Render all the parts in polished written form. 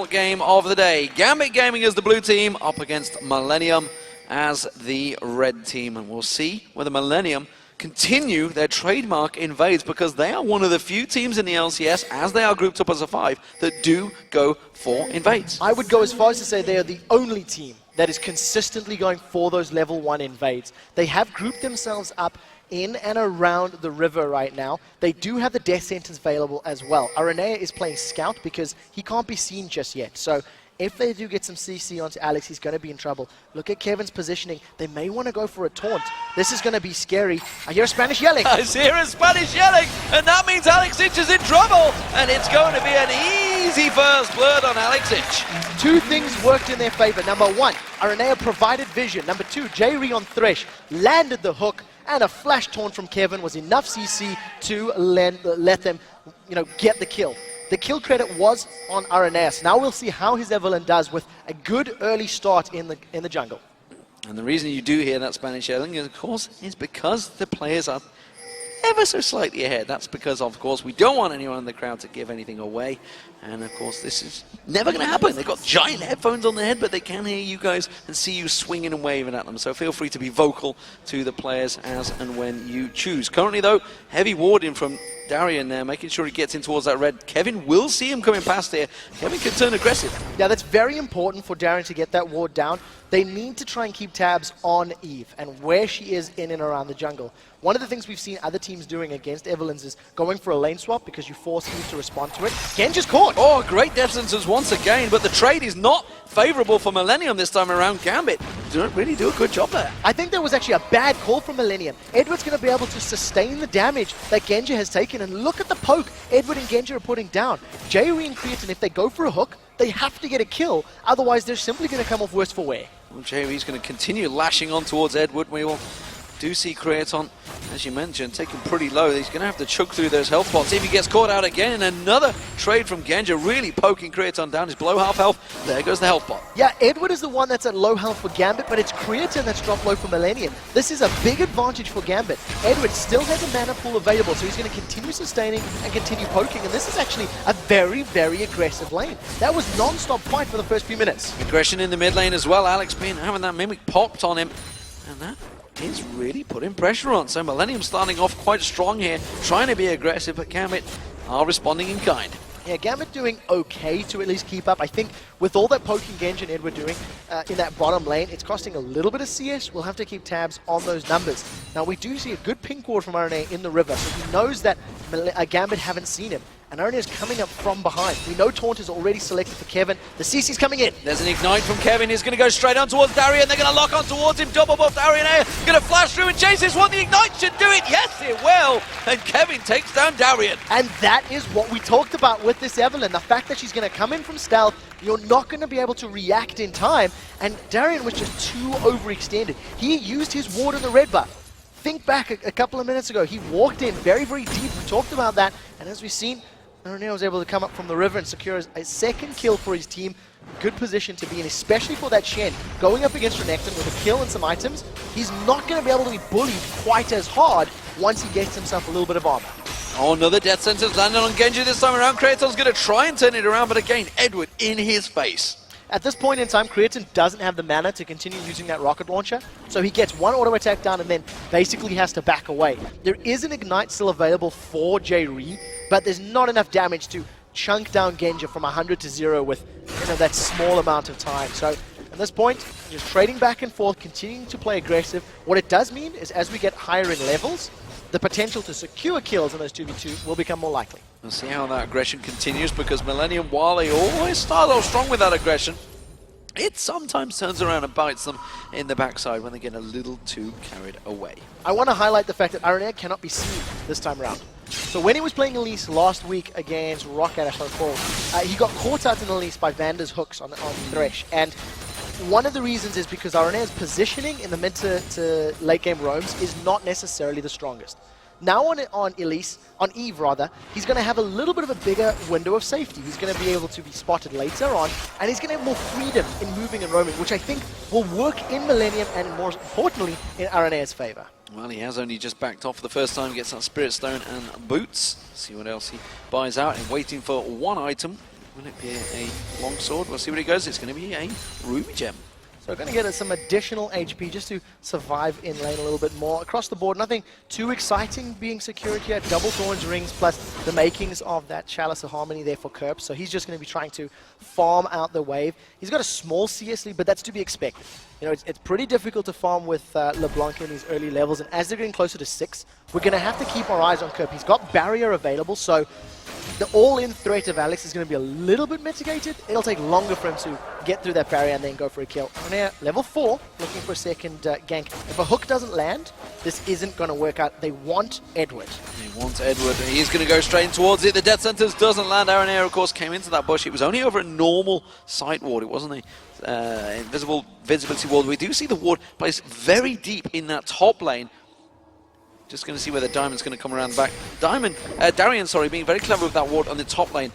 game of the day. Gambit Gaming as the blue team up against Millenium as the red team. And we'll see whether Millenium continue their trademark invades, because they are one of the few teams in the LCS, as they are grouped up as a 5, that do go for invades. I would go as far as to say they are the only team that is consistently going for those level 1 invades. They have grouped themselves up in and around the river right now. They do have the death sentence available as well. Aranea is playing scout because he can't be seen just yet. So if they do get some CC onto Alex, he's going to be in trouble. Look at Kevin's positioning. They may want to go for a taunt. This is going to be scary. I hear a Spanish yelling. I hear a Spanish yelling, and that means Alex Ich is in trouble. And it's going to be an easy first blood on Alex Ich. Two things worked in their favor. Number one, Aranea provided vision. Number two, J-Re on Thresh landed the hook, and a flash taunt from Kevin was enough CC to let them, get the kill. The kill credit was on Aranea. Now we'll see how his Evelyn does with a good early start in the jungle. And the reason you do hear that Spanish yelling, of course, is because the players are ever so slightly ahead. That's because, of course, we don't want anyone in the crowd to give anything away. And, of course, this is never going to happen. They've got giant headphones on their head, but they can hear you guys and see you swinging and waving at them. So feel free to be vocal to the players as and when you choose. Currently, though, heavy warding from Darian there, making sure he gets in towards that red. Kevin will see him coming past here. Kevin can turn aggressive. Yeah, that's very important for Darian to get that ward down. They need to try and keep tabs on Eve and where she is in and around the jungle. One of the things we've seen other teams doing against Evelyn's is going for a lane swap because you force Eve to respond to it. Genji's caught! Oh, great death sentence once again, but the trade is not favorable for Millenium this time around. Gambit don't really do a good job there. I think that was actually a bad call from Millenium. Edward's going to be able to sustain the damage that Genji has taken, and look at the poke Edward and Genji are putting down. J-Re and Creatine, if they go for a hook, they have to get a kill, otherwise they're simply going to come off worse for wear. Well, J-Re's going to continue lashing on towards Edward. We will do see Creaton, as you mentioned, taken pretty low. He's going to have to choke through those health pots. If he gets caught out again, and another trade from Genji, really poking Creaton down. He's below half health. There goes the health pot. Yeah, Edward is the one that's at low health for Gambit, but it's Creaton that's dropped low for Millenium. This is a big advantage for Gambit. Edward still has a mana pool available, so he's going to continue sustaining and continue poking, and this is actually a very, very aggressive lane. That was non-stop fight for the first few minutes. Aggression in the mid lane as well. Alex being having that Mimic popped on him, and that is really putting pressure on. So Millenium starting off quite strong here, trying to be aggressive, but Gambit are responding in kind. Yeah, Gambit doing okay to at least keep up. I think with all that poking Genji and Edward doing in that bottom lane, it's costing a little bit of CS. We'll have to keep tabs on those numbers. Now, we do see a good pink ward from Aranea in the river, so he knows that Gambit haven't seen him. And Aranea is coming up from behind. We know Taunt is already selected for Kevin. The CC's coming in. There's an ignite from Kevin. He's going to go straight on towards Darian. They're going to lock on towards him. Double buff Darian. Going to flash through and chase this one. The ignite should do it. Yes, it will. And Kevin takes down Darian. And that is what we talked about with this Evelyn. The fact that she's going to come in from stealth, you're not going to be able to react in time. And Darian was just too overextended. He used his ward in the red buff. Think back a couple of minutes ago. He walked in very, very deep. We talked about that. And as we've seen, Aranea was able to come up from the river and secure a second kill for his team. Good position to be in, especially for that Shen. Going up against Renekton with a kill and some items, he's not going to be able to be bullied quite as hard once he gets himself a little bit of armor. Oh, another death sentence landed on Genji this time around. Kraton's going to try and turn it around, but again, Edward in his face. At this point in time, Creatine doesn't have the mana to continue using that rocket launcher, so he gets one auto attack down and then basically has to back away. There is an ignite still available for J-Re, but there's not enough damage to chunk down Genji from 100 to 0 with that small amount of time. So at this point, just trading back and forth, continuing to play aggressive. What it does mean is as we get higher in levels, the potential to secure kills in those 2v2 will become more likely. We'll see how that aggression continues, because Millenium, while they always start off strong with that aggression, it sometimes turns around and bites them in the backside when they get a little too carried away. I want to highlight the fact that Aranea cannot be seen this time around. So when he was playing Elise last week against Rocket, if I recall, he got caught out in Elise by Vander's hooks on Thresh. And one of the reasons is because Aranea's positioning in the mid to late game roams is not necessarily the strongest. Now on Eve rather, he's going to have a little bit of a bigger window of safety. He's going to be able to be spotted later on, and he's going to have more freedom in moving and roaming, which I think will work in Millenium and more importantly in Aranea's favor. Well, he has only just backed off the first time, gets that Spirit Stone and boots. See what else he buys out, and waiting for one item. Will it be a longsword? We'll see what it goes. It's going to be a ruby gem. So we're going to get some additional HP just to survive in lane a little bit more. Across the board, nothing too exciting being secured here. Double Thorns rings plus the makings of that Chalice of Harmony there for Kerp. So he's just going to be trying to farm out the wave. He's got a small CS lead, but that's to be expected. You know, it's pretty difficult to farm with LeBlanc in these early levels. And as they're getting closer to 6, we're going to have to keep our eyes on Kerp. He's got barrier available, so the all-in threat of Alex is going to be a little bit mitigated. It'll take longer for him to get through that barrier and then go for a kill. Aranea, level 4, looking for a second gank. If a hook doesn't land, this isn't going to work out. They want Edward. He wants Edward. He's going to go straight towards it. The Death Sentence doesn't land. Aranea, of course, came into that bush. It was only over a normal sight ward. It wasn't a invisible visibility ward. We do see the ward placed very deep in that top lane. Just going to see whether Diamond's going to come around the back. Darian, sorry, being very clever with that ward on the top lane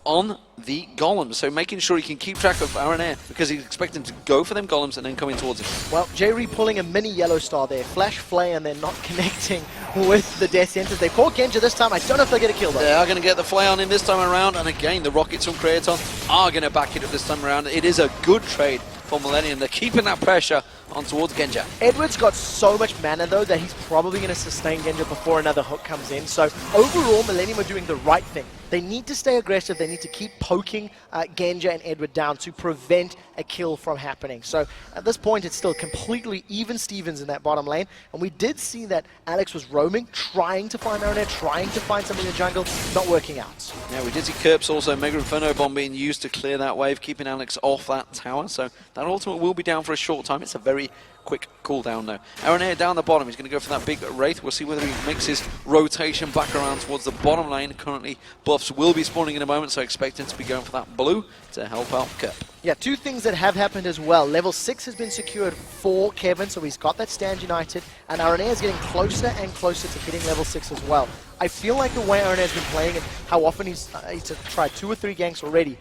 on the golems. So making sure he can keep track of Aranea because he's expecting to go for them golems and then coming towards him. Well, J-Re pulling a mini yellow star there. Flash, flay, and they're not connecting with the Death Sentence. They caught Genja this time. I don't know if they'll get a kill though. They are going to get the flay on him this time around. And again, the rockets from Kratos are going to back it up this time around. It is a good trade for Millenium. They're keeping that pressure on towards Genja. Edward's got so much mana though that he's probably going to sustain Genja before another hook comes in. So overall, Millenium are doing the right thing. They need to stay aggressive. They need to keep poking Genja and Edward down to prevent a kill from happening. So at this point, it's still completely even Stevens in that bottom lane. And we did see that Alex was roaming, trying to find Aranea, trying to find something in the jungle, not working out. Yeah, we did see Kerps also Mega Inferno Bomb being used to clear that wave, keeping Alex off that tower. So that ultimate will be down for a short time. It's a very quick cooldown though. Aranea down the bottom. He's going to go for that big Wraith. We'll see whether he makes his rotation back around towards the bottom lane. Currently, buffs will be spawning in a moment, so expect him to be going for that blue to help out Kerp. Yeah, two things that have happened as well. Level 6 has been secured for Kevin, so he's got that stand united, and Aranea is getting closer and closer to hitting level 6 as well. I feel like the way Aranea has been playing and how often he's tried 2 or 3 ganks already,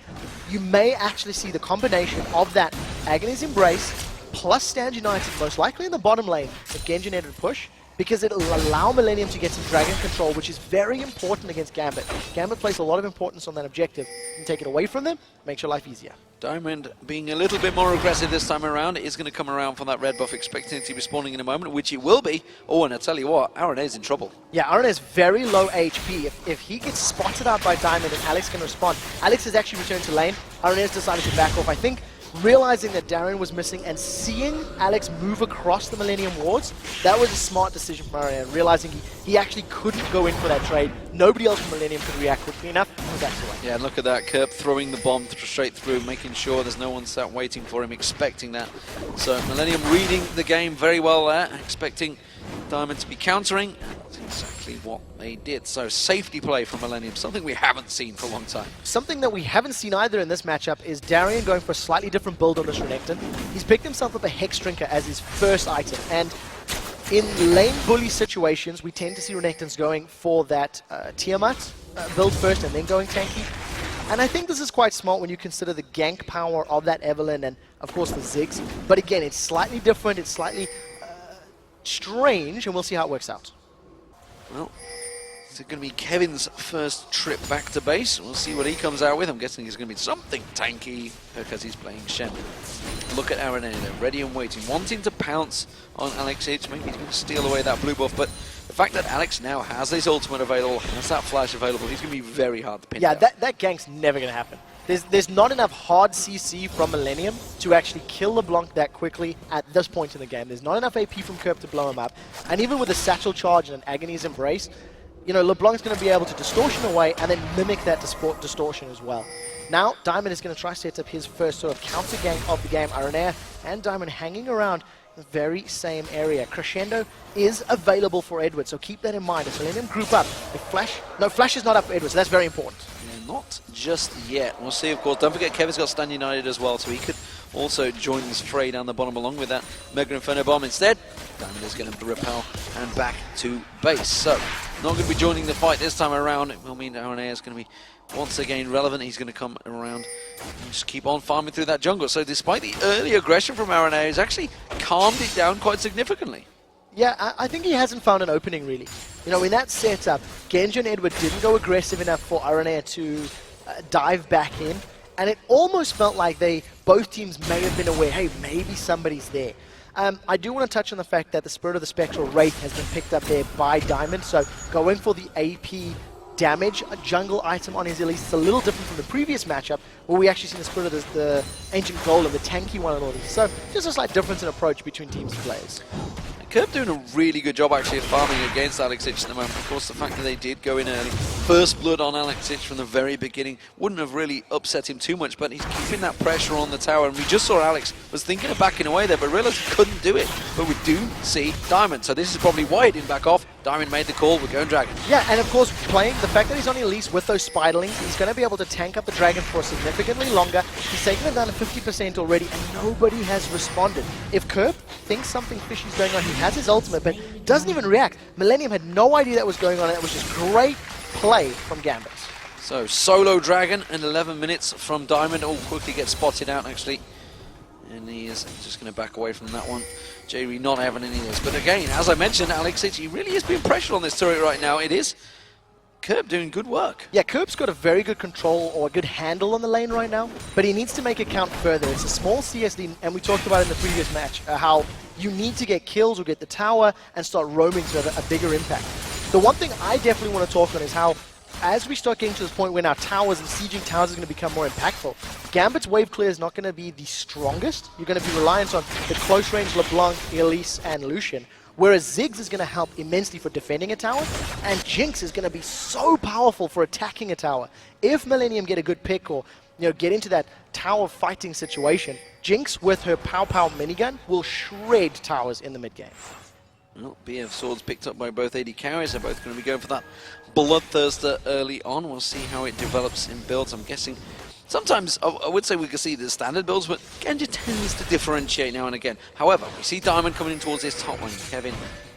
you may actually see the combination of that Agony's Embrace plus stand united, most likely in the bottom lane, if Genja Edward push, because it'll allow Millenium to get some dragon control, which is very important against Gambit. Gambit places a lot of importance on that objective. You can take it away from them, makes your life easier. Diamond being a little bit more aggressive this time around, is going to come around for that red buff, expecting it to be spawning in a moment, which it will be. Oh, and I tell you what, Arenea's in trouble. Yeah, Arenea's very low HP. If he gets spotted out by Diamond and Alex can respond, Alex has actually returned to lane. Arenea's decided to back off. I think realizing that Darren was missing and seeing Alex move across the Millenium wards, that was a smart decision from Aranea, realizing he actually couldn't go in for that trade. Nobody else from Millenium could react quickly enough, and was actually away. Yeah, look at that, Kerp throwing the bomb straight through, making sure there's no one sat waiting for him, expecting that. So Millenium reading the game very well there, expecting Diamond to be countering. That's exactly what they did. So safety play from Millenium, something we haven't seen for a long time. Something that we haven't seen either in this matchup is Darian going for a slightly different build on this Renekton. He's picked himself up a Hex Drinker as his first item, and in lane bully situations, we tend to see Renektons going for that Tiamat build first and then going tanky. And I think this is quite smart when you consider the gank power of that Evelynn and, of course, the Ziggs. But again, it's slightly different, it's slightly strange, and we'll see how it works out. Well, it's going to be Kevin's first trip back to base. We'll see what he comes out with. I'm guessing he's going to be something tanky because he's playing Shen. Look at Aranea, ready and waiting, wanting to pounce on Alex H. Maybe he's going to steal away that blue buff, but the fact that Alex now has his ultimate available, has that flash available, he's going to be very hard to pin down. Yeah, that gank's never going to happen. There's not enough hard CC from Millenium to actually kill LeBlanc that quickly at this point in the game. There's not enough AP from Kerp to blow him up. And even with a Satchel Charge and an Agony's Embrace, you know, LeBlanc's going to be able to distortion away and then mimic that distortion as well. Now, Diamond is going to try to set up his first sort of counter gank of the game. Aranea and Diamond hanging around the very same area. Crescendo is available for Edward, so keep that in mind. If Millenium group up, if Flash is not up for Edward, so that's very important. Yeah, not just yet. We'll see, of course. Don't forget, Kevin's got Stand United as well, so he could also join this fray down the bottom along with that Mega Inferno Bomb. Instead, Diamond is going to repel and back to base. So, not going to be joining the fight this time around. It will mean Aranea is going to be once again relevant. He's going to come around and just keep on farming through that jungle. So despite the early aggression from Aranea, he's actually calmed it down quite significantly. Yeah, I think he hasn't found an opening really. You know, in that setup, Genja and Edward didn't go aggressive enough for Aranea to dive back in, and it almost felt like both teams may have been aware, hey, maybe somebody's there. I do want to touch on the fact that the Spirit of the Spectral Wraith has been picked up there by Diamond, so going for the AP damage, a jungle item on his Elise is a little different from the previous matchup, where we actually seen the Spirit of the Ancient Golem, the tanky one and all these. So just a slight difference in approach between teams and players. Curb doing a really good job actually of farming against Alexic at the moment. Of course, the fact that they did go in early, first blood on Alexic from the very beginning, wouldn't have really upset him too much, but he's keeping that pressure on the tower, and we just saw Alex was thinking of backing away there, but realized he couldn't do it. But we do see Diamond, so this is probably why he didn't back off. Diamond made the call, we're going Dragon. Yeah, and of course, playing the fact that he's on Elise with those Spiderlings, he's going to be able to tank up the Dragon for significantly longer. He's taken it down to 50% already, and nobody has responded. If Curb thinks something fishy's going on, he has his ultimate, but doesn't even react. Millenium had no idea that was going on, and it was just great play from Gambit. So, solo Dragon and 11 minutes from Diamond. All quickly gets spotted out, actually. And he is just going to back away from that one. Jerry not having any of this. But again, as I mentioned, Alexic, he really is being pressured on this turret right now. It is Curb doing good work. Yeah, Curb's got a very good control or a good handle on the lane right now, but he needs to make it count further. It's a small CSD, and we talked about it in the previous match, how you need to get kills or get the tower and start roaming to have a bigger impact. The one thing I definitely want to talk on is how, as we start getting to this point where now towers and sieging towers is going to become more impactful, Gambit's wave clear is not going to be the strongest. You're going to be reliant on the close range LeBlanc, Elise, and Lucian, whereas Ziggs is going to help immensely for defending a tower, and Jinx is going to be so powerful for attacking a tower. If Millenium get a good pick or get into that tower fighting situation, Jinx with her Pow Pow minigun will shred towers in the mid game. Well, BF swords picked up by both AD carries. They're both going to be going for that Bloodthirster early on. We'll see how it develops in builds. I'm guessing sometimes I would say we can see the standard builds, but Genji tends to differentiate now and again. However, we see Diamond coming in towards his top lane. Kevin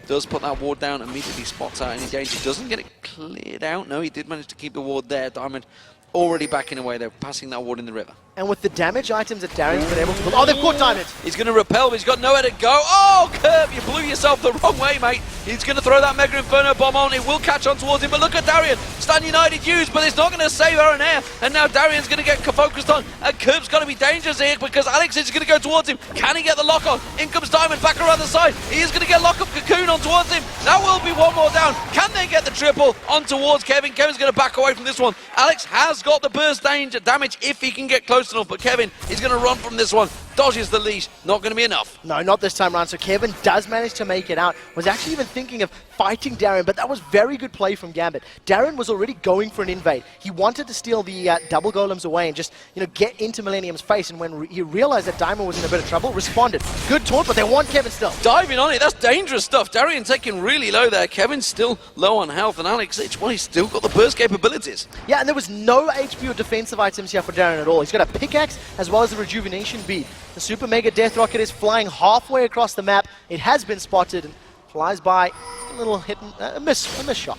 does put that ward down, immediately spots out any danger. Doesn't get it cleared out. No, he did manage to keep the ward there. Diamond already backing away. They're passing that ward in the river. And with the damage items that Darren's been able to build... Oh, they've caught Diamond! He's going to repel, but he's got nowhere to go. Oh, Curb, you blew yourself the wrong way, mate. He's going to throw that Mega Inferno bomb on. It will catch on towards him, but look at Darien. Stan United used, but it's not going to save her in air. And now Darien's going to get focused on. And Curb's got to be dangerous here because Alex is going to go towards him. Can he get the lock on? In comes Diamond back around the side. He is going to get lock up Cocoon on towards him. That will be one more down. Can they get the triple on towards Kevin? Kevin's going to back away from this one. Alex has got the burst damage if he can get close enough, but Kevin is going to run from this one. Dodges the leash. Not going to be enough. No, not this time around. So Kevin does manage to make it out. Was actually even thinking of fighting Darren, but that was very good play from Gambit. Darren was already going for an invade. He wanted to steal the double golems away and just get into Millenium's face, and when he realized that Diamond was in a bit of trouble, responded. Good taunt, but they want Kevin still. Diving on it, that's dangerous stuff. Darien taking really low there. Kevin's still low on health, and Alex Itch, well, he's still got the burst capabilities. Yeah, and there was no HP or defensive items here for Darren at all. He's got a pickaxe as well as a rejuvenation bead. The Super Mega Death Rocket is flying halfway across the map. It has been spotted and flies by. A little hit, a miss shot.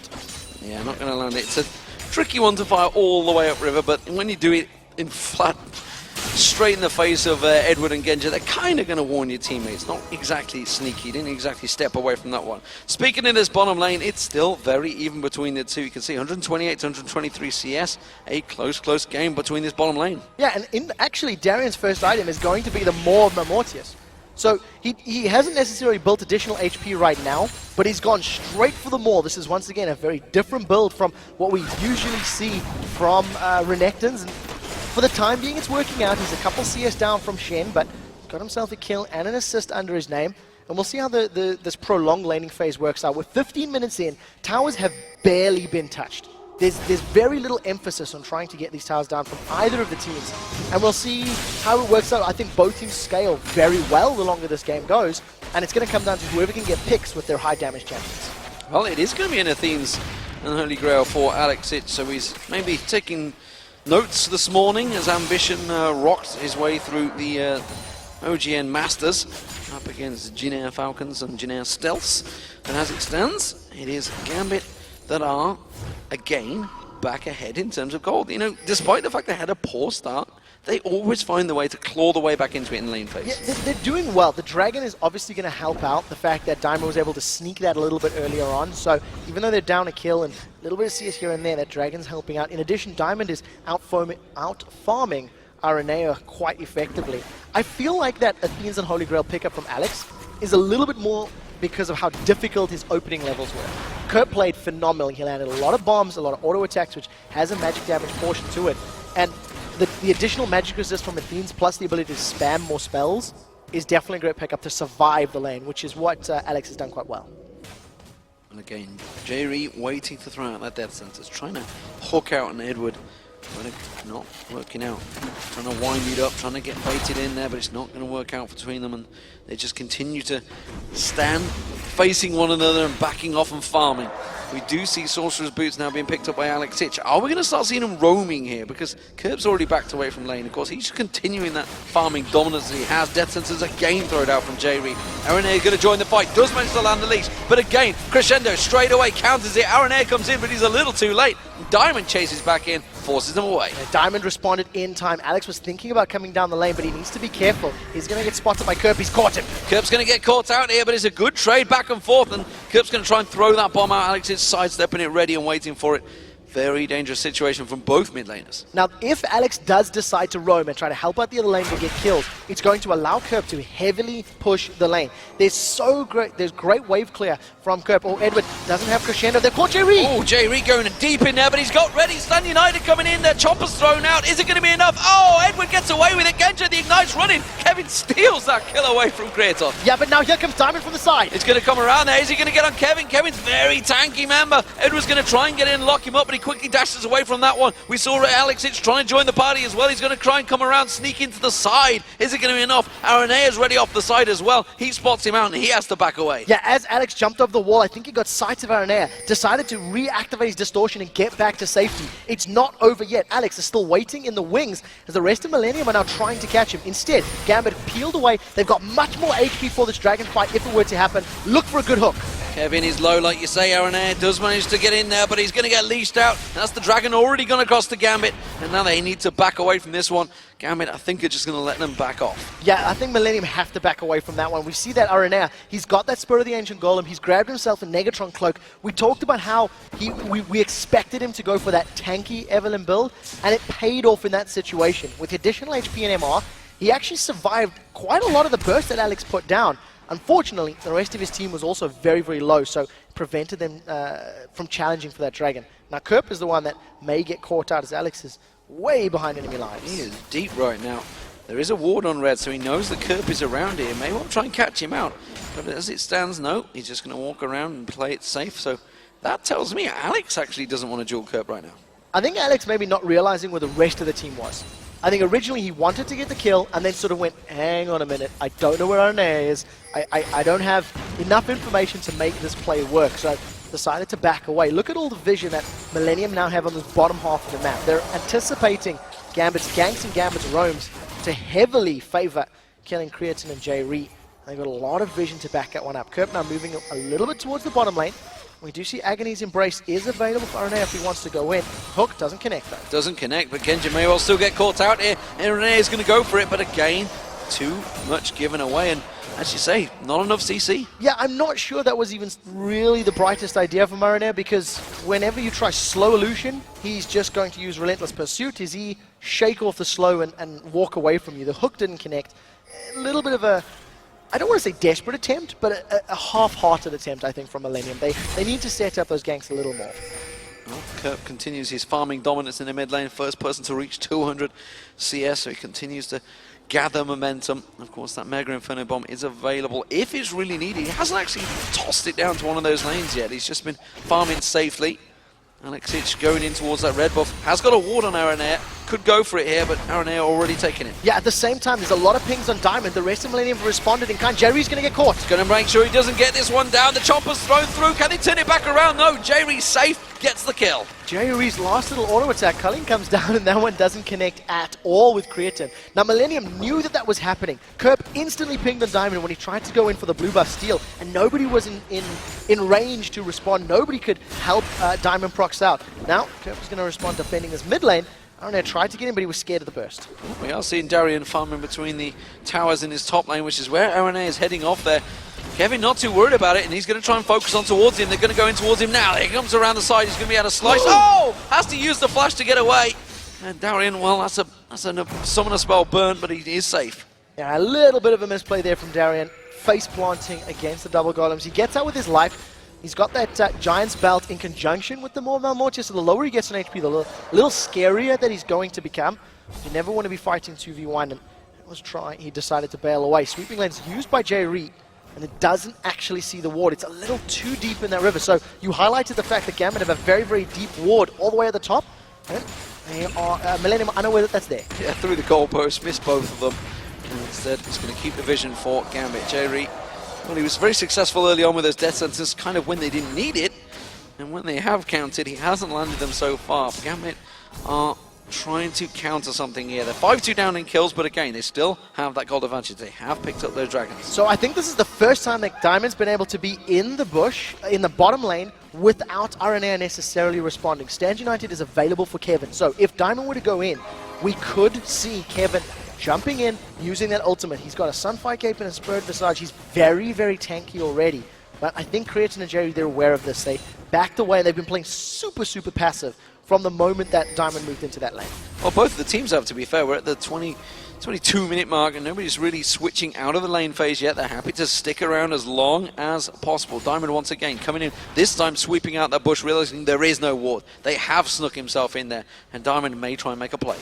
Yeah, not going to land it. It's a tricky one to fire all the way upriver, but when you do it in flat, straight in the face of Edward and Genji, they're kind of going to warn your teammates. Not exactly sneaky, didn't exactly step away from that one. Speaking in this bottom lane, it's still very even between the two. You can see 128 to 123 CS, a close game between this bottom lane. Yeah, and actually Darien's first item is going to be the Maw of Mortius. So he hasn't necessarily built additional HP right now, but he's gone straight for the Maw. This is once again a very different build from what we usually see from Renekton's. And for the time being, it's working out. He's a couple CS down from Shen, but got himself a kill and an assist under his name. And we'll see how this prolonged laning phase works out. With 15 minutes in, towers have barely been touched. There's very little emphasis on trying to get these towers down from either of the teams. And we'll see how it works out. I think both teams scale very well the longer this game goes. And it's going to come down to whoever can get picks with their high damage champions. Well, it is going to be an Athene's Unholy Grail for Alex Itch. So he's maybe taking notes this morning as Ambition rocked his way through the OGN Masters up against Jinair Falcons and Jinair Stealths. And as it stands, it is Gambit that are, again, back ahead in terms of gold. Despite the fact they had a poor start, they always find the way to claw the way back into it in lane phase. Yeah, they're doing well. The Dragon is obviously going to help out the fact that Diamond was able to sneak that a little bit earlier on. So even though they're down a kill and a little bit of CS here and there, that Dragon's helping out. In addition, Diamond is out-farming Aranea quite effectively. I feel like that Athene's and Holy Grail pickup from Alex is a little bit more because of how difficult his opening levels were. Kurt played phenomenal. He landed a lot of bombs, a lot of auto attacks, which has a magic damage portion to it. And the additional magic resist from Athene's plus the ability to spam more spells is definitely a great pickup to survive the lane, which is what Alex has done quite well. And again, Jerry waiting to throw out that death sentence, trying to hook out an Edward, but it's not working out. Trying to wind it up, trying to get baited in there, but it's not going to work out between them, and they just continue to stand facing one another and backing off and farming. We do see Sorcerer's Boots now being picked up by Alex Titch. Are we going to start seeing him roaming here? Because Kerb's already backed away from lane. Of course, he's continuing that farming dominance that he has. Death Sentence again thrown out from J-Reed. Aranea going to join the fight. Does manage to land the leash. But again, Crescendo straight away counters it. Aranea comes in, but he's a little too late. Diamond chases back in, forces them away. Yeah, Diamond responded in time. Alex was thinking about coming down the lane, but he needs to be careful. He's going to get spotted by Kerb. He's caught him. Kerb's going to get caught out here, but it's a good trade back and forth, and Kerb's going to try and throw that bomb out. Alex is sidestepping it, ready and waiting for it. Very dangerous situation from both mid laners. Now, if Alex does decide to roam and try to help out the other lane to get kills, it's going to allow Kerb to heavily push the lane. There's great wave clear from Kerb. Oh, Edward doesn't have Crescendo. They've caught J-Reed. Oh, J-Reed going deep in there, but he's got ready. Stun United coming in there. Chopper's thrown out. Is it going to be enough? Oh, Edward gets away with it. Genja, the Ignite's running. Kevin steals that kill away from Kratos. Yeah, but now here comes Diamond from the side. It's going to come around there. Is he going to get on Kevin? Kevin's very tanky, remember. Edward's going to try and get in and lock him up, but he quickly dashes away from that one. We saw Alex Hitch trying to join the party as well. He's going to try and come around, sneak into the side. Is it going to be enough? Aranea is ready off the side as well. He spots him out and he has to back away. Yeah, as Alex jumped off the wall, I think he got sight of Aranea, decided to reactivate his distortion and get back to safety. It's not over yet. Alex is still waiting in the wings as the rest of Millenium are now trying to catch him. Instead, Gambit peeled away. They've got much more HP for this dragon fight if it were to happen. Look for a good hook. Kevin is low, like you say. Aranea does manage to get in there, but he's going to get leashed out. And that's the dragon already gone across to Gambit, and now they need to back away from this one. Gambit, I think, are just going to let them back off. Yeah, I think Millenium have to back away from that one. We see that Aranea, he's got that Spirit of the Ancient Golem. He's grabbed himself a Negatron Cloak. We talked about how we expected him to go for that tanky Evelyn build, and it paid off in that situation. With additional HP and MR, he actually survived quite a lot of the burst that Alex put down. Unfortunately, the rest of his team was also very, very low, so prevented them from challenging for that dragon. Now, Kerb is the one that may get caught out as Alex is way behind enemy lives. He is deep right now. There is a ward on red, so he knows that Kerb is around here. May well try and catch him out. But as it stands, no, he's just going to walk around and play it safe. So that tells me Alex actually doesn't want to duel Kerb right now. I think Alex maybe not realizing where the rest of the team was. I think originally he wanted to get the kill and then sort of went, hang on a minute, I don't know where Aranea is. I don't have enough information to make this play work. So decided to back away. Look at all the vision that Millenium now have on this bottom half of the map. They're anticipating Gambit's ganks and Gambit's roams to heavily favor killing Creatine and J-Reed. They've got a lot of vision to back that one up. Kerb now moving a little bit towards the bottom lane. We do see Agony's Embrace is available for Aranea if he wants to go in. Hook doesn't connect though. Doesn't connect, but Genja may well still get caught out here. Aranea is going to go for it, but again, too much given away. And as you say, not enough CC. Yeah, I'm not sure that was even really the brightest idea for Aranea, because whenever you try slow illusion, he's just going to use Relentless Pursuit. Is he shake off the slow and walk away from you? The hook didn't connect. A little bit of a, I don't want to say desperate attempt, but a half-hearted attempt, I think, from Millenium. They need to set up those ganks a little more. Well, Kerb continues his farming dominance in the mid lane, first person to reach 200 CS, so he continues to gather momentum. Of course, that Mega Inferno Bomb is available if it's really needed. He hasn't actually tossed it down to one of those lanes yet. He's just been farming safely. Alex Hitch going in towards that red buff. Has got a ward on Aranea. Could go for it here, but Aranea already taking it. Yeah, at the same time, there's a lot of pings on Diamond. The rest of Millenium have responded in kind. Jerry's going to get caught. He's going to make sure he doesn't get this one down. The chopper's thrown through. Can he turn it back around? No, Jerry's safe. Gets the kill. Jerry's last little auto attack. Culling comes down, and that one doesn't connect at all with Creatine. Now, Millenium knew that that was happening. Kerb instantly pinged on Diamond when he tried to go in for the blue buff steal, and nobody was in range to respond. Nobody could help Diamond procs out. Now, Kerb is going to respond defending his mid lane, RNA tried to get him, but he was scared of the burst. We are seeing Darian farming between the towers in his top lane, which is where RNA is heading off there. Kevin not too worried about it, and he's going to try and focus on towards him. They're going to go in towards him now. He comes around the side. He's going to be able to slice. Oh! Has to use the flash to get away. And Darian, well, that's a summoner spell burn, but he is safe. Yeah, a little bit of a misplay there from Darian. Face planting against the double golems. He gets out with his life. He's got that Giant's Belt in conjunction with the more Malmortia, so the lower he gets in HP, the little scarier that he's going to become. You never want to be fighting 2v1, and he decided to bail away. Sweeping lane's used by J-Reed, and it doesn't actually see the ward. It's a little too deep in that river, so you highlighted the fact that Gambit have a very, very deep ward all the way at the top, and they are Millenium unaware that that's there. Yeah, through the goalpost, missed both of them, and instead he's going to keep the vision for Gambit. J-Reed, well, he was very successful early on with those death sentences, kind of when they didn't need it, and when they have counted, he hasn't landed them so far. Gambit are trying to counter something here. They're 5-2 down in kills, but again, they still have that gold advantage. They have picked up their dragons. So I think this is the first time that Diamond's been able to be in the bush, in the bottom lane, without RNA necessarily responding. Stand United is available for Kevin. So if Diamond were to go in, we could see Kevin jumping in, using that ultimate. He's got a Sunfire Cape and a Spirit Visage. He's very, very tanky already. But I think Creatin and Jerry, they're aware of this. They backed away. They've been playing super, super passive from the moment that Diamond moved into that lane. Well, both of the teams have, to be fair. We're at the 22-minute mark, and nobody's really switching out of the lane phase yet. They're happy to stick around as long as possible. Diamond, once again, coming in, this time sweeping out that bush, realizing there is no ward. They have snuck himself in there, and Diamond may try and make a play.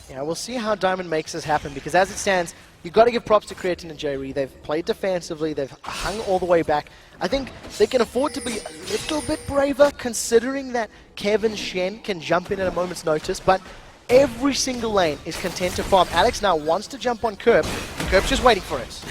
Yeah, we'll see how Diamond makes this happen, because as it stands, you've got to give props to Creatin and J-Reed. They've played defensively, they've hung all the way back. I think they can afford to be a little bit braver, considering that Kevin Shen can jump in at a moment's notice, but every single lane is content to farm. Alex now wants to jump on Kerp. Kerp's just waiting for it.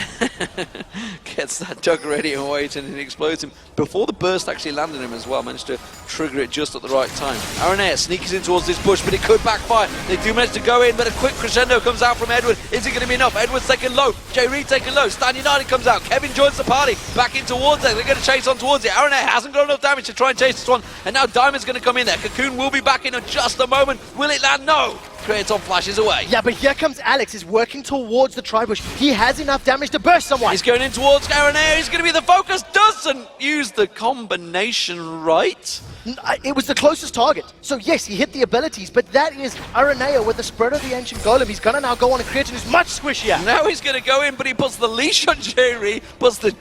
Gets that duck ready and waiting, and it explodes him before the burst actually landed him as well. Managed to trigger it just at the right time. Aranea sneaks in towards this bush, but it could backfire. They do manage to go in, but a quick crescendo comes out from Edward. Is it going to be enough? Edward's taken low. J-Reed taken low. Stand United comes out. Kevin joins the party. Back in towards it. They're going to chase on towards it. Aranea hasn't got enough damage to try and chase this one. And now Diamond's going to come in there. Cocoon will be back in just a moment. Will it land? No. Creator flashes away. Yeah, but here comes Alex. He's working towards the tri-bush. He has enough damage to burst someone. He's going in towards Aranea. He's going to be the focus. Doesn't use the combination right. It was the closest target. So yes, he hit the abilities, but that is Aranea with the spread of the Ancient Golem. He's going to now go on a Creator who's much squishier. Now he's going to go in, but he puts the leash on Jerry, puts the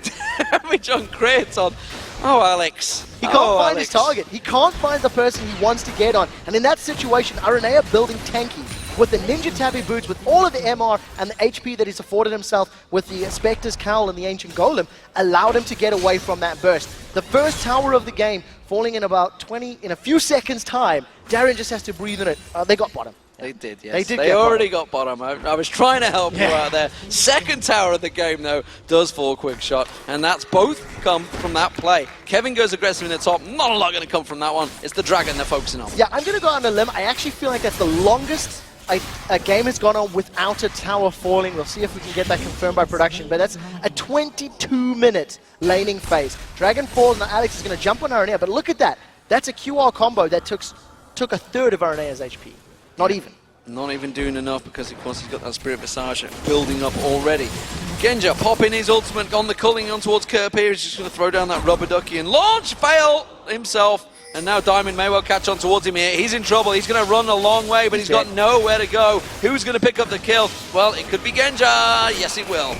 damage on Creator. Oh, Alex. He can't find his target. He can't find the person he wants to get on. And in that situation, Aranea building tanky with the Ninja Tabby boots, with all of the MR and the HP that he's afforded himself with the Spectre's Cowl and the Ancient Golem, allowed him to get away from that burst. The first tower of the game falling in about in a few seconds time. Darian just has to breathe in it. They got bottom. They did, yes. They already got bottom. I was trying to help you out there. Second tower of the game, though, does fall quick shot, and that's both come from that play. Kevin goes aggressive in the top. Not a lot going to come from that one. It's the Dragon they're focusing on. Yeah, I'm going to go on a limb. I actually feel like that's the longest a game has gone on without a tower falling. We'll see if we can get that confirmed by production, but that's a 22-minute laning phase. Dragon falls, now Alex is going to jump on Aranea, but look at that. That's a QR combo that took a third of Aranea's HP. Not even. Not even doing enough, because of course he's got that Spirit Visage building up already. Genja popping his ultimate on the culling on towards Kerp here. He's just going to throw down that rubber ducky and launch, fail himself. And now Diamond may well catch on towards him here. He's in trouble. He's going to run a long way, but he's got nowhere to go. Who's going to pick up the kill? Well, it could be Genja. Yes, it will.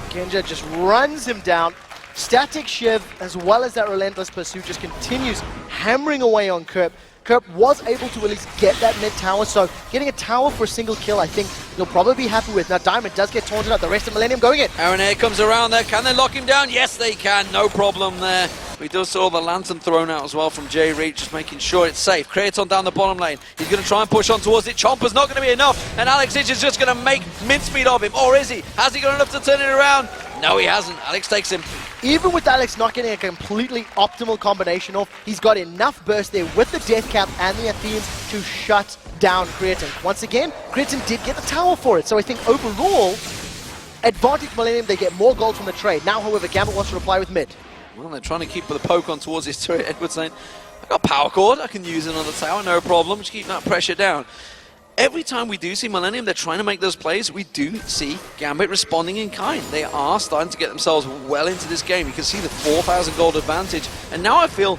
Genja just runs him down. Static Shiv, as well as that Relentless Pursuit, just continues hammering away on Kerp. Kerp was able to at least get that mid tower, so getting a tower for a single kill, I think he'll probably be happy with. Now Diamond does get taunted out, the rest of Millenium going in. Aranea comes around there, can they lock him down? Yes they can, no problem there. We just saw the lantern thrown out as well from J-Reed, just making sure it's safe. Kraton down the bottom lane, he's going to try and push on towards it. Chomper's not going to be enough, and Alex is just going to make mincemeat of him, or is he? Has he got enough to turn it around? No, he hasn't. Alex takes him. Even with Alex not getting a completely optimal combination off, he's got enough burst there with the Death Cap and the Athenes to shut down Creatin. Once again, Creatin did get the tower for it, so I think overall, advantage Millenium, they get more gold from the trade. Now, however, Gambit wants to reply with mid. Well, they're trying to keep the poke on towards his turret. Edward's saying, I've got power cord, I can use it on the tower, no problem. Just keep that pressure down. every time we do see Millenium, they're trying to make those plays, we do see Gambit responding in kind. They are starting to get themselves well into this game. You can see the 4,000 gold advantage, and now I feel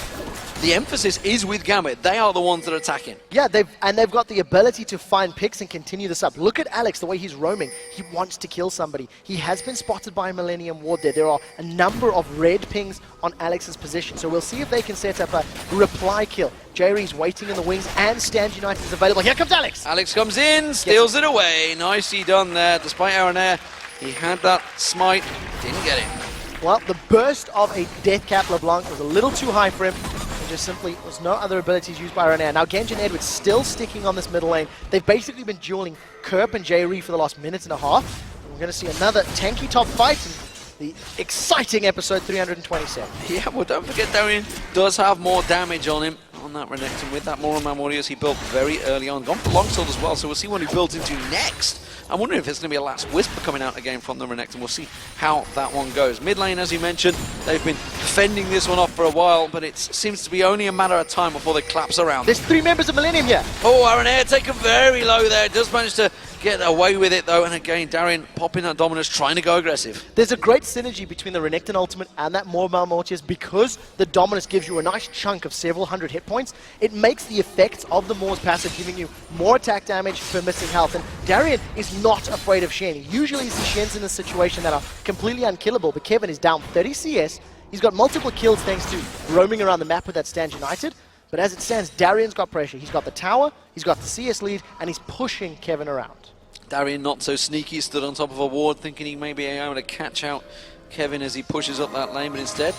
the emphasis is with Gambit. They are the ones that are attacking. Yeah, they've got the ability to find picks and continue this up. Look at Alex, the way he's roaming. He wants to kill somebody. He has been spotted by a Millenium ward there. There are a number of red pings on Alex's position, so we'll see if they can set up a reply kill. Jerry's waiting in the wings, and Stand United is available. Here comes Alex! Alex comes in, steals it away. Nicely done there. Despite Air, he had that smite, didn't get it. Well, the burst of a Death Cap LeBlanc was a little too high for him. There just simply was no other abilities used by Renair. Now, Genji and Edward still sticking on this middle lane. They've basically been dueling Kerp and J-Ree for the last minute and a half. And we're going to see another tanky top fight in the exciting episode 327. Yeah, well, don't forget Darian does have more damage on him on that Renekton with that Moral Man Warriors he built very early on. Gone for Longsword as well, so we'll see what he builds into next. I'm wondering if there's going to be a Last Whisper coming out again from the Renekton. We'll see how that one goes. Mid lane, as you mentioned, they've been fending this one off for a while, but it seems to be only a matter of time before they collapse around. There's 3 members of Millenium here. Oh, Aaron Air taken very low there. Does manage to get away with it, though. And again, Darian popping that Dominus, trying to go aggressive. There's a great synergy between the Renekton ultimate and that Morbal Mortiers because the Dominus gives you a nice chunk of several hundred hit points. It makes the effects of the Mor's passive giving you more attack damage per missing health. And Darian is not afraid of Shen. He usually sees Shen's in a situation that are completely unkillable, but Kevin is down 30 CS. He's got multiple kills thanks to roaming around the map with that Stand United. But as it stands, Darian's got pressure. He's got the tower, he's got the CS lead, and he's pushing Kevin around. Darian not so sneaky, stood on top of a ward thinking he may be able to catch out Kevin as he pushes up that lane, but instead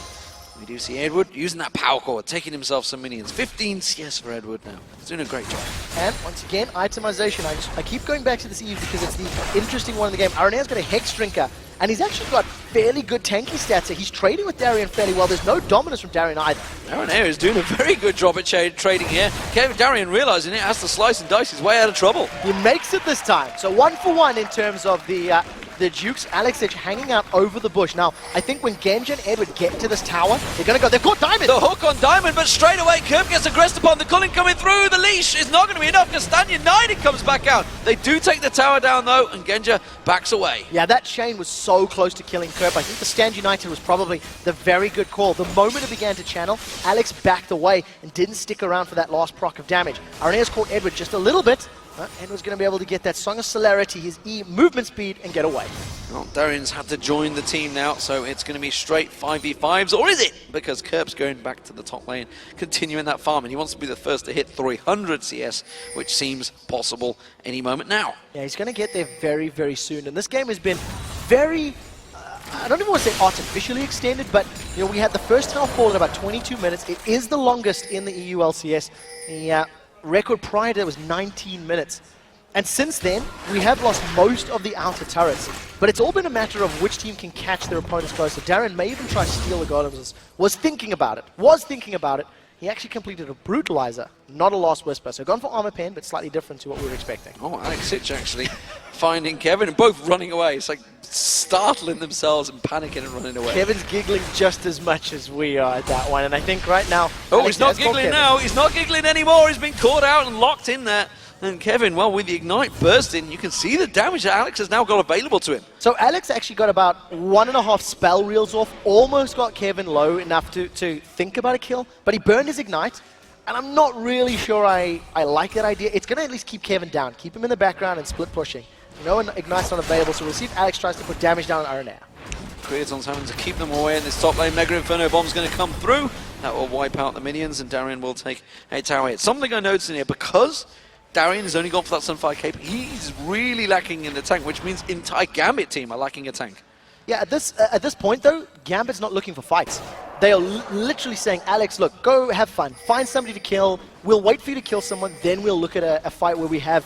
we do see Edward using that power core, taking himself some minions. 15 CS for Edward now. He's doing a great job. And once again, itemization. I keep going back to this Eve because it's the interesting one in the game. Arena's got a Hex Drinker, and he's actually got fairly good tanky stats here. He's trading with Darian fairly well. There's no dominance from Darian either. Aaron Air is doing a very good job at trading here. Kevin Darian realizing it has to slice and dice his way out of trouble. He makes it this time. So 1 for 1 in terms of the Dukes. Alex Edge hanging out over the bush. Now, I think when Genji and Edward get to this tower, they're going to go. They've caught Diamond. The hook on Diamond, but straight away, Kerp gets aggressed upon. The culling coming through. The leash is not going to be enough because Stand United comes back out. They do take the tower down, though, and Genji backs away. Yeah, that chain was so close to killing Kerp. I think the Stand United was probably the very good call. The moment it began to channel, Alex backed away and didn't stick around for that last proc of damage. Arena's caught Edward just a little bit. Edward's going to be able to get that Song of Celerity, his E movement speed, and get away. Well, Darian's had to join the team now, so it's going to be straight 5v5s, or is it? Because Kerp's going back to the top lane, continuing that farm, and he wants to be the first to hit 300 CS, which seems possible any moment now. Yeah, he's going to get there very, very soon. And this game has been very, I don't even want to say artificially extended, but you know, we had the first half fall at about 22 minutes. It is the longest in the EU LCS. The record prior to that was 19 minutes. And since then, we have lost most of the outer turrets. But it's all been a matter of which team can catch their opponents closer. Darren may even try to steal the golems. Was thinking about it. He actually completed a Brutalizer, not a Last Whisper. So gone for Armor Pen, but slightly different to what we were expecting. Oh, Alex Sitch actually finding Kevin and both running away. It's like startling themselves and panicking and running away. Kevin's giggling just as much as we are at that one. And I think right now... Oh, he's not giggling now. He's not giggling anymore. He's been caught out and locked in there. And Kevin, well, with the Ignite bursting, you can see the damage that Alex has now got available to him. So Alex actually got about 1.5 spell reels off, almost got Kevin low enough to think about a kill, but he burned his Ignite, and I'm not really sure I like that idea. It's going to at least keep Kevin down, keep him in the background and split pushing. No Ignite's not available, so we'll see if Alex tries to put damage down on Aranea. Creaton's having to keep them away in this top lane. Mega Inferno Bomb's going to come through. That will wipe out the minions, and Darian will take a tower hit. Something I noticed in here, because Darian has only gone for that Sunfire Cape, he's really lacking in the tank, which means entire Gambit team are lacking a tank. Yeah, at this point though, Gambit's not looking for fights. They are literally saying, Alex, look, go have fun, find somebody to kill, we'll wait for you to kill someone, then we'll look at a fight where we have,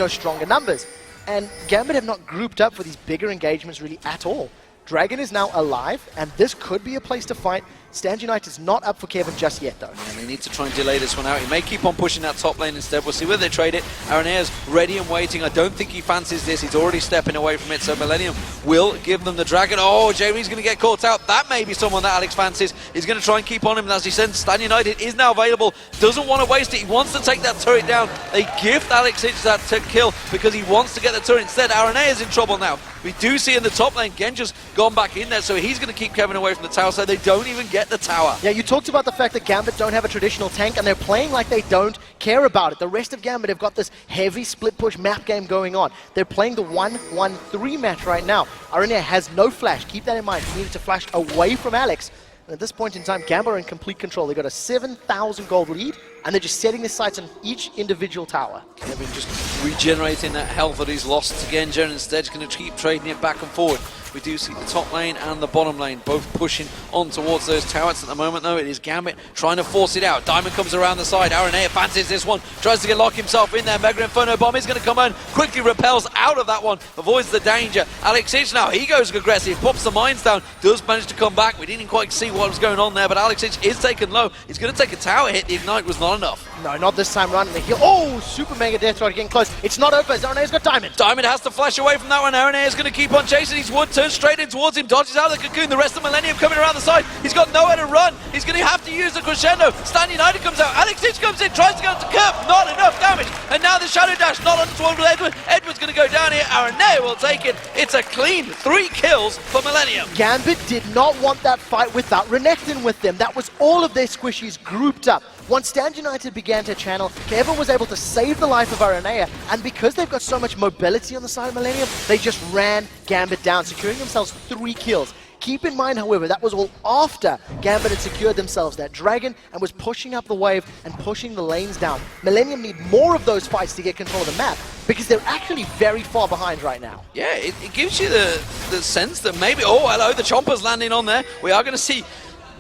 stronger numbers. And Gambit have not grouped up for these bigger engagements really at all. Dragon is now alive, and this could be a place to fight. Stand United is not up for Kevin just yet, though. And they need to try and delay this one out. He may keep on pushing that top lane instead. We'll see whether they trade it. Arenea's ready and waiting. I don't think he fancies this. He's already stepping away from it, so Millenium will give them the dragon. Oh, Jamie's going to get caught out. That may be someone that Alex fancies. He's going to try and keep on him, as he said. Stand United is now available. Doesn't want to waste it. He wants to take that turret down. They gift Alex Hitch that kill because he wants to get the turret instead. Arenea is in trouble now. We do see in the top lane, Genja's gone back in there, so he's going to keep Kevin away from the tower, so they don't even get the tower. Yeah, you talked about the fact that Gambit don't have a traditional tank, and they're playing like they don't care about it. The rest of Gambit have got this heavy split push map game going on. They're playing the 1-1-3 match right now. Arenea has no flash. Keep that in mind. He needed to flash away from Alex. And at this point in time, Gambit are in complete control. They've got a 7,000 gold lead, and they're just setting their sights on each individual tower. Kevin just regenerating that health that he's lost to Genja, and instead he's going to keep trading it back and forward. We do see the top lane and the bottom lane both pushing on towards those towers at the moment, though. It is Gambit trying to force it out. Diamond comes around the side. Aranea fancies this one, tries to lock himself in there. Mega Inferno Bomb is going to come in, quickly repels out of that one, avoids the danger. Alex Hitch now, he goes aggressive, pops the mines down, does manage to come back. We didn't quite see what was going on there, but Alex Hitch is taken low. He's going to take a tower hit. The Ignite was not enough. No, not this time around. Oh, Super Mega Death Rod getting close. It's not over. Arenea's got Diamond. Diamond has to flash away from that one. Aranea is going to keep on chasing. His wood turns straight in towards him, dodges out of the cocoon. The rest of Millenium coming around the side. He's got nowhere to run. He's going to have to use the crescendo. Stand United comes out. Alex Hitch comes in, tries to go to Curb. Not enough damage. And now the Shadow Dash not on towards Edward. Edward's going to go down here. Aranea will take it. It's a clean 3 kills for Millenium. Gambit did not want that fight without Renekton with them. That was all of their squishies grouped up. Once Stand United began to channel, Kevin was able to save the life of Aranea, and because they've got so much mobility on the side of Millenium, they just ran Gambit down, securing themselves 3 kills. Keep in mind, however, that was all after Gambit had secured themselves that dragon and was pushing up the wave and pushing the lanes down. Millenium need more of those fights to get control of the map because they're actually very far behind right now. Yeah, it gives you the sense that maybe, oh, hello, the Chomper's landing on there. We are going to see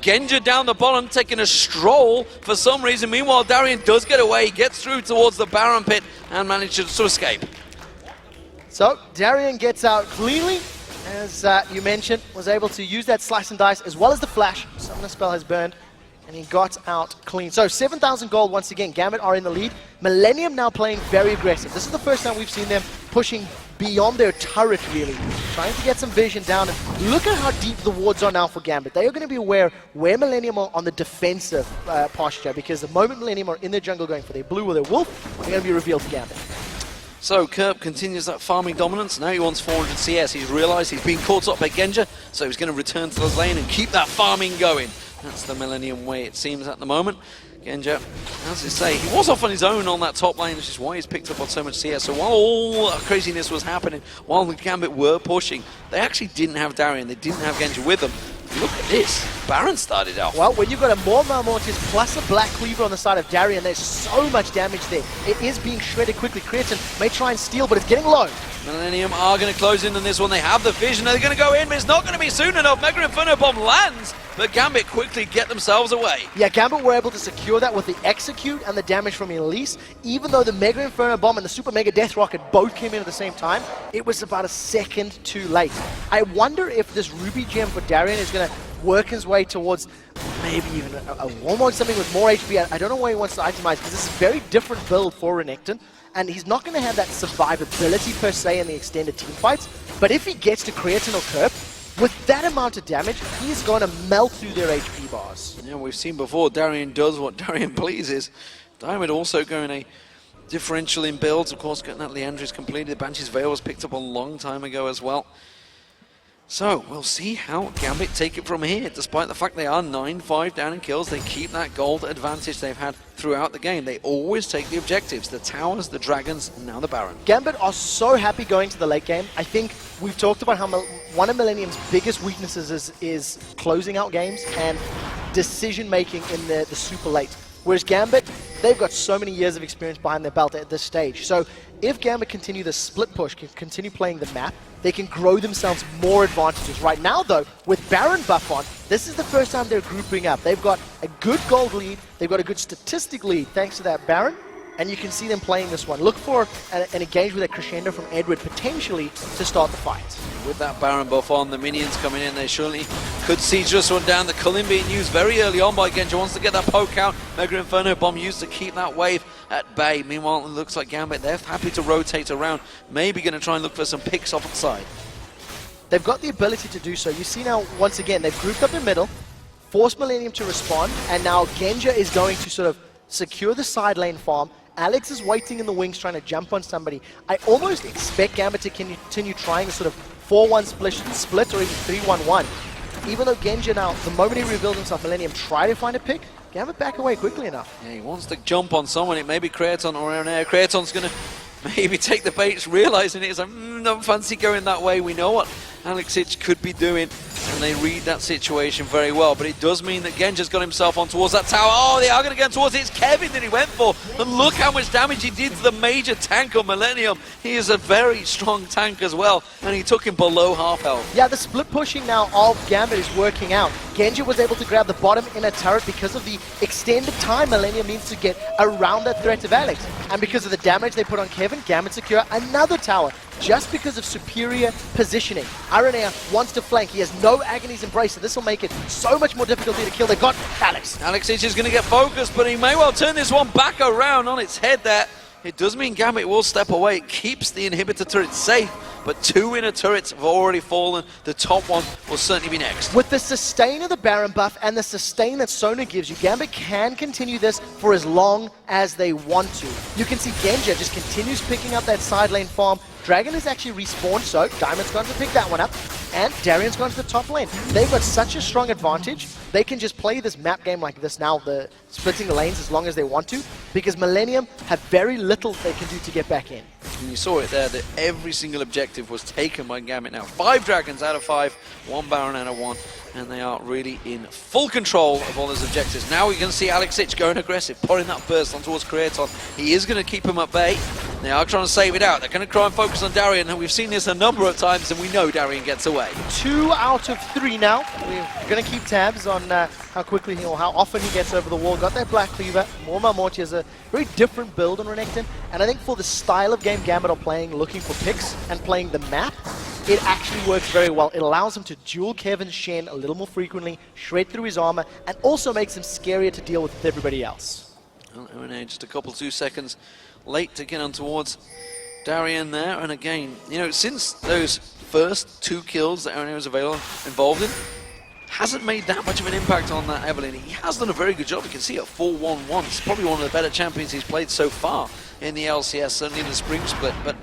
Genja down the bottom taking a stroll for some reason. Meanwhile, Darian does get away, gets through towards the Baron pit and manages to escape. So, Darian gets out cleanly, as you mentioned, was able to use that slice and dice as well as the flash. Summoner spell has burned, and he got out clean. So, 7,000 gold once again. Gambit are in the lead. Millenium now playing very aggressive. This is the first time we've seen them pushing beyond their turret, really. Trying to get some vision down. And look at how deep the wards are now for Gambit. They are going to be aware where Millenium are on the defensive posture, because the moment Millenium are in their jungle going for their blue or their wolf, they're going to be revealed to Gambit. So Kerp continues that farming dominance. Now he wants 400 CS. He's realised he's been caught up by Genja, so he's going to return to the lane and keep that farming going. That's the Millenium way, it seems, at the moment. Genja, as I say, he was off on his own on that top lane, which is why he's picked up on so much CS. So while all that craziness was happening, while the Gambit were pushing, they actually didn't have Darian, they didn't have Genja with them. Look at this. Baron started off. Well, when you've got a Mormar Mortis plus a Black Cleaver on the side of Darian, there's so much damage there. It is being shredded quickly. Creatine may try and steal, but it's getting low. Millenium are going to close in on this one. They have the vision. They're going to go in, but it's not going to be soon enough. Mega Inferno Bomb lands, but Gambit quickly get themselves away. Yeah, Gambit were able to secure that with the Execute and the damage from Elise. Even though the Mega Inferno Bomb and the Super Mega Death Rocket both came in at the same time, it was about a second too late. I wonder if this Ruby Gem for Darian is going to work his way towards maybe even a Walmart, something with more HP. I don't know where he wants to itemize, because this is a very different build for Renekton, and he's not going to have that survivability per se in the extended team fights. But if he gets to Creatine or Kerp, with that amount of damage, he's going to melt through their HP bars. Yeah, we've seen before, Darian does what Darian pleases. Diamond also going a differential in builds, of course, getting that Leandris completed. Banshee's Veil was picked up a long time ago as well. So, we'll see how Gambit take it from here. Despite the fact they are 9-5 down in kills, they keep that gold advantage they've had throughout the game. They always take the objectives, the towers, the dragons, and now the Baron. Gambit are so happy going to the late game. I think we've talked about how one of Millenium's biggest weaknesses is closing out games and decision-making in the super late. Whereas Gambit, they've got so many years of experience behind their belt at this stage. So if Gambit continue the split push, can continue playing the map, they can grow themselves more advantages. Right now, though, with Baron buff on, this is the first time they're grouping up. They've got a good gold lead, they've got a good statistic lead thanks to that Baron, and you can see them playing this one. Look for an engagement with a crescendo from Edward potentially to start the fight. with that Baron buff on, the minions coming in, they surely could siege this one down. The Culling being used very early on by Genja, wants to get that poke out. Mega Inferno Bomb used to keep that wave at bay. Meanwhile, it looks like Gambit, they're happy to rotate around, maybe going to try and look for some picks off the side. They've got the ability to do so. You see now, once again, they've grouped up in middle, forced Millenium to respond, and now Genja is going to sort of secure the side lane farm. Alex is waiting in the wings trying to jump on somebody. I almost expect Gambit to continue trying a sort of 4-1 split or even 3-1-1. Even though Genja now, the moment he revealed himself, Millenium try to find a pick, Gambit back away quickly enough. Yeah, he wants to jump on someone. It may be Creaton or Aranea. Creaton's going to maybe take the bait, realizing it's like, don't fancy going that way. We know what Alexic could be doing, and they read that situation very well. But it does mean that Genja's got himself on towards that tower. Oh, they are going to get towards it. It's Kevin that he went for. And look how much damage he did to the major tank of Millenium. He is a very strong tank as well, and he took him below half health. Yeah, the split pushing now of Gambit is working out. Genja was able to grab the bottom inner turret because of the extended time Millenium needs to get around that threat of Alex. And because of the damage they put on Kevin, Gambit secure another tower just because of superior positioning. Aranea wants to flank. He has no Agony's Embrace, so this will make it so much more difficult to kill. They got Alex. Alexic is going to get focused, but he may well turn this one back around on its head there. It does mean Gambit will step away. It keeps the inhibitor turret safe, but 2 inner turrets have already fallen. The top one will certainly be next. With the sustain of the Baron buff and the sustain that Sona gives you, Gambit can continue this for as long as they want to. You can see Genja just continues picking up that side lane farm. Dragon has actually respawned, so Diamond's going to pick that one up, and Darian's gone to the top lane. They've got such a strong advantage, they can just play this map game like this now, the splitting the lanes as long as they want to, because Millenium have very little they can do to get back in. And you saw it there, that every single objective was taken by Gambit now. 5 dragons out of 5, 1 Baron out of 1, and they are really in full control of all those objectives. Now we can see Alexic going aggressive, pouring that burst on towards Creaton. He is going to keep him at bay. They are trying to save it out. They're going to try and focus on Darian, and we've seen this a number of times, and we know Darian gets away. 2 out of 3 now. We're going to keep tabs on how quickly or how often he gets over the wall. Got that Black Cleaver. Morma Morty has a very different build on Renekton, and I think for the style of game Gambit are playing, looking for picks and playing the map, it actually works very well. It allows him to duel Kevin's Shen a little more frequently, shred through his armor, and also makes him scarier to deal with everybody else. Well, Aranea just a couple 2 seconds late to get on towards Darian there, and again, you know, since those first 2 kills that Aranea was involved in, hasn't made that much of an impact on that Evelyn. He has done a very good job. You can see at 4-1-1. He's probably one of the better champions he's played so far in the LCS, certainly in the spring split. But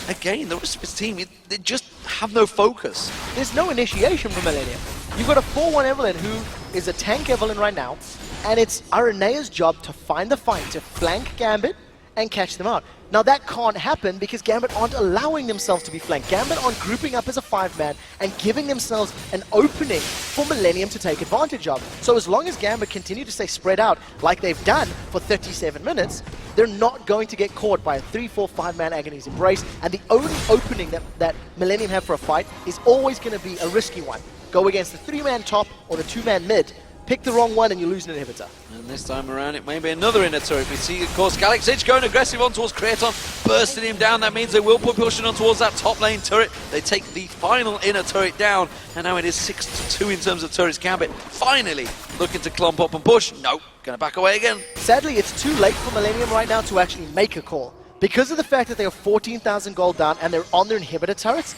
again, the rest of his team, they just have no focus. There's no initiation from Millenium. You've got a 4-1 Evelyn who is a tank Evelyn right now, and it's Arenea's job to find the fight, to flank Gambit and catch them out. Now that can't happen because Gambit aren't allowing themselves to be flanked. Gambit aren't grouping up as a 5-man and giving themselves an opening for Millenium to take advantage of. So as long as Gambit continue to stay spread out like they've done for 37 minutes, they're not going to get caught by a 3-4 5-man Agony's Embrace, and the only opening that Millenium have for a fight is always going to be a risky one. Go against the 3-man top or the 2-man mid. Pick the wrong one and you lose an inhibitor. And this time around it may be another inner turret. We see, of course, Alexic going aggressive on towards Creaton, bursting him down. That means they will put pushing on towards that top lane turret. They take the final inner turret down, and now it is 6-2 in terms of turrets. Gambit finally looking to clump up and push. No, going to back away again. Sadly, it's too late for Millenium right now to actually make a call. Because of the fact that they are 14,000 gold down and they're on their inhibitor turrets,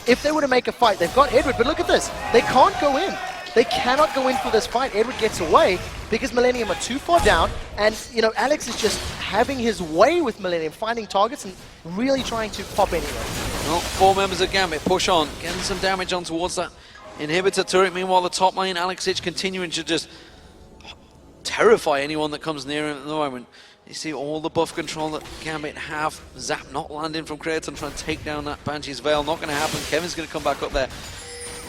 if they were to make a fight, they've got Edward, but look at this. They can't go in. They cannot go in for this fight. Edward gets away because Millenium are too far down, and you know, Alex is just having his way with Millenium, finding targets and really trying to pop anywhere. Well, 4 members of Gambit push on, getting some damage on towards that inhibitor turret. Meanwhile, the top lane, Alexic continuing to just terrify anyone that comes near him at the moment. You see all the buff control that Gambit have. Zap not landing from Creaton, trying to take down that Banshee's Veil. Not going to happen. Kevin's going to come back up there.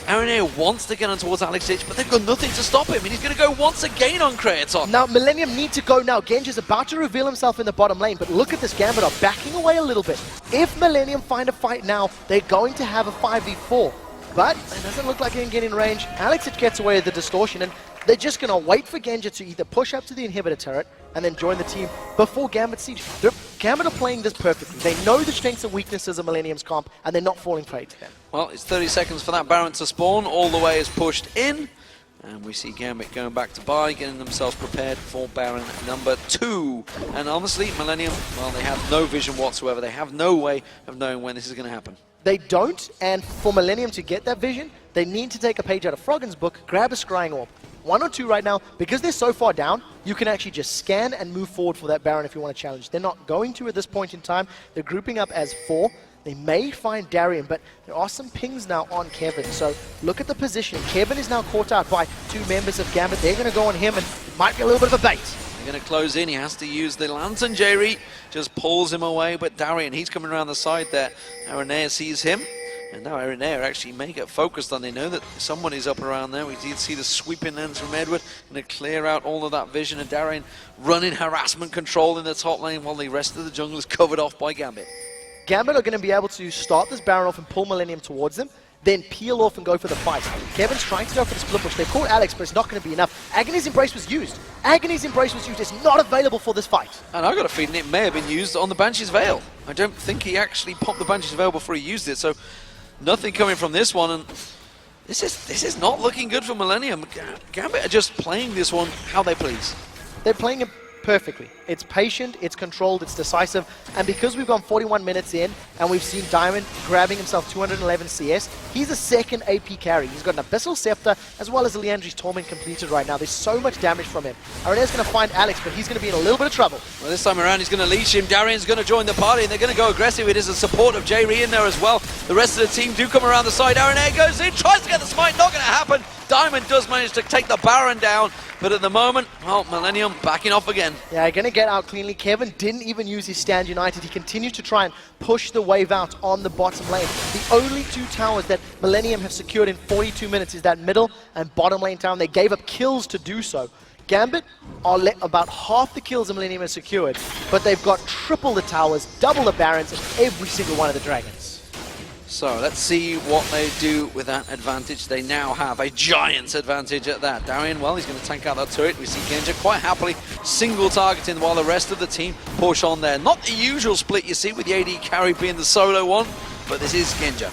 Aranea wants to get on towards Alexic, but they've got nothing to stop him, and he's going to go once again on Creaton. Now, Millenium need to go now. Genja's about to reveal himself in the bottom lane, but look at this. Gambit are backing away a little bit. If Millenium find a fight now, they're going to have a 5v4. But it doesn't look like he can get in range. Alexic gets away with the distortion, and they're just going to wait for Genja to either push up to the inhibitor turret and then join the team before Gambit siege. They're Gambit are playing this perfectly. They know the strengths and weaknesses of Millennium's comp, and they're not falling prey to them. Well, it's 30 seconds for that Baron to spawn. All the way is pushed in. And we see Gambit going back to buy, getting themselves prepared for Baron number 2. And honestly, Millennium, well, they have no vision whatsoever. They have no way of knowing when this is going to happen. They don't, and for Millennium to get that vision, they need to take a page out of Froggen's book, grab a Scrying Orb. 1 or 2 right now, because they're so far down, you can actually just scan and move forward for that Baron if you want to challenge. They're not going to at this point in time. They're grouping up as 4. They may find Darian, but there are some pings now on Kevin. So look at the position. Kevin is now caught out by 2 members of Gambit. They're going to go on him, and it might be a little bit of a bait. They're going to close in. He has to use the Lantern. Jerry just pulls him away, but Darian, he's coming around the side there. Aranea sees him. And now Aranea actually may get focused on. They know that someone is up around there. We did see the sweeping lens from Edward. Going to clear out all of that vision. And Darian running harassment control in the top lane while the rest of the jungle is covered off by Gambit. Gambit are going to be able to start this Baron off and pull Millennium towards them, then peel off and go for the fight. Kevin's trying to go for the split push. They've caught Alex, but it's not going to be enough. Agony's Embrace was used. Agony's Embrace was used. It's not available for this fight. And I've got a feeling it may have been used on the Banshee's Veil. I don't think he actually popped the Banshee's Veil before he used it, so nothing coming from this one. And this is not looking good for Millennium. Gambit are just playing this one how they please. They're playing it perfectly. It's patient, it's controlled, it's decisive, and because we've gone 41 minutes in and we've seen Diamond grabbing himself 211 CS, he's a second AP carry. He's got an Abyssal Scepter as well as a Leandri's Torment completed right now. There's so much damage from him. Arena's going to find Alex, but he's going to be in a little bit of trouble. Well, this time around he's going to leash him. Darian's going to join the party and they're going to go aggressive. It is a support of J-Ree in there as well. The rest of the team do come around the side. Aranea goes in, tries to get the smite, not going to happen. Diamond does manage to take the Baron down, but at the moment, well, Millennium backing off again. Yeah, going to get out cleanly. Kevin didn't even use his Stand United. He continued to try and push the wave out on the bottom lane. The only 2 towers that Millennium have secured in 42 minutes is that middle and bottom lane tower. They gave up kills to do so. Gambit are about half the kills the Millennium has secured, but they've got triple the towers, double the Barons, and every single one of the Dragons. So let's see what they do with that advantage. They now have a giant's advantage at that. Darian, well, he's going to tank out that turret. We see Genja quite happily single targeting while the rest of the team push on there. Not the usual split you see with the AD carry being the solo one, but this is Genja.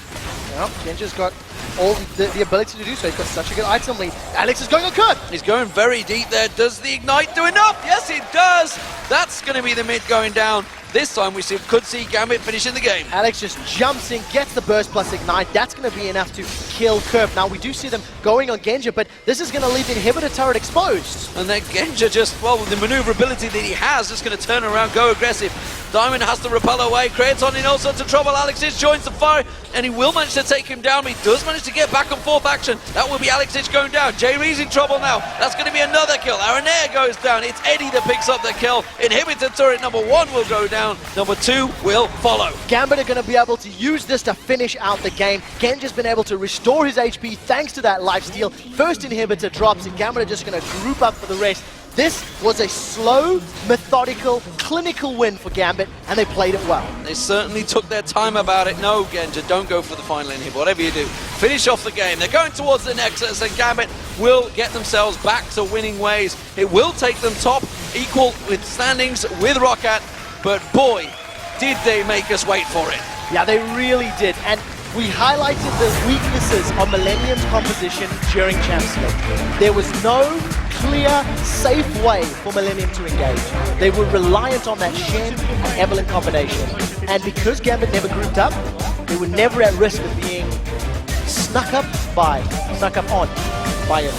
Well, Genja's got all the ability to do so. He's got such a good item lead. Alex is going on Kurt. He's going very deep there. Does the Ignite do enough? Yes, it does. That's going to be the mid going down. This time we could see Gambit finishing the game. Alex just jumps in, gets the burst plus Ignite. That's going to be enough to kill Kerp. Now we do see them going on Genja, but this is going to leave the inhibitor turret exposed. And then Genja just, well, with the maneuverability that he has, just going to turn around, go aggressive. Diamond has to repel away. Kratos in all sorts of trouble. Alexis joins the fire, and he will manage to take him down. But he does manage to get back and forth action. That will be Alexis going down. J-Ree's in trouble now. That's going to be another kill. Aranea goes down. It's Eddie that picks up the kill. Inhibitor turret number 1 will go down. Number 2 will follow. Gambit are going to be able to use this to finish out the game. Genja's been able to restore his HP thanks to that lifesteal. First inhibitor drops, and Gambit are just going to group up for the rest. This was a slow, methodical, clinical win for Gambit, and they played it well. They certainly took their time about it. No, Genja, don't go for the final inhib. Whatever you do, finish off the game. They're going towards the Nexus, and Gambit will get themselves back to winning ways. It will take them top, equal with standings with Roccat, but boy, did they make us wait for it. Yeah, they really did. And we highlighted the weaknesses of Millennium's composition during Champs League. There was no clear, safe way for Millennium to engage. They were reliant on that Shen and Evelyn combination. And because Gambit never grouped up, they were never at risk of being snuck up on by it.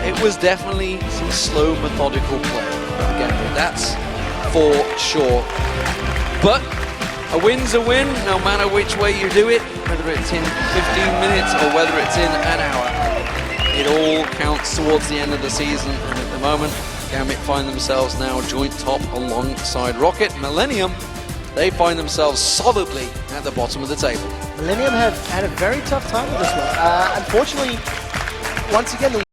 It was definitely some slow, methodical play from Gambit. That's for sure. But a win's a win, no matter which way you do it, whether it's in 15 minutes or whether it's in an hour. It all counts towards the end of the season, and at the moment, Gambit find themselves now joint top alongside Rocket. Millennium, they find themselves solidly at the bottom of the table. Millennium have had a very tough time with this one. Unfortunately, once again,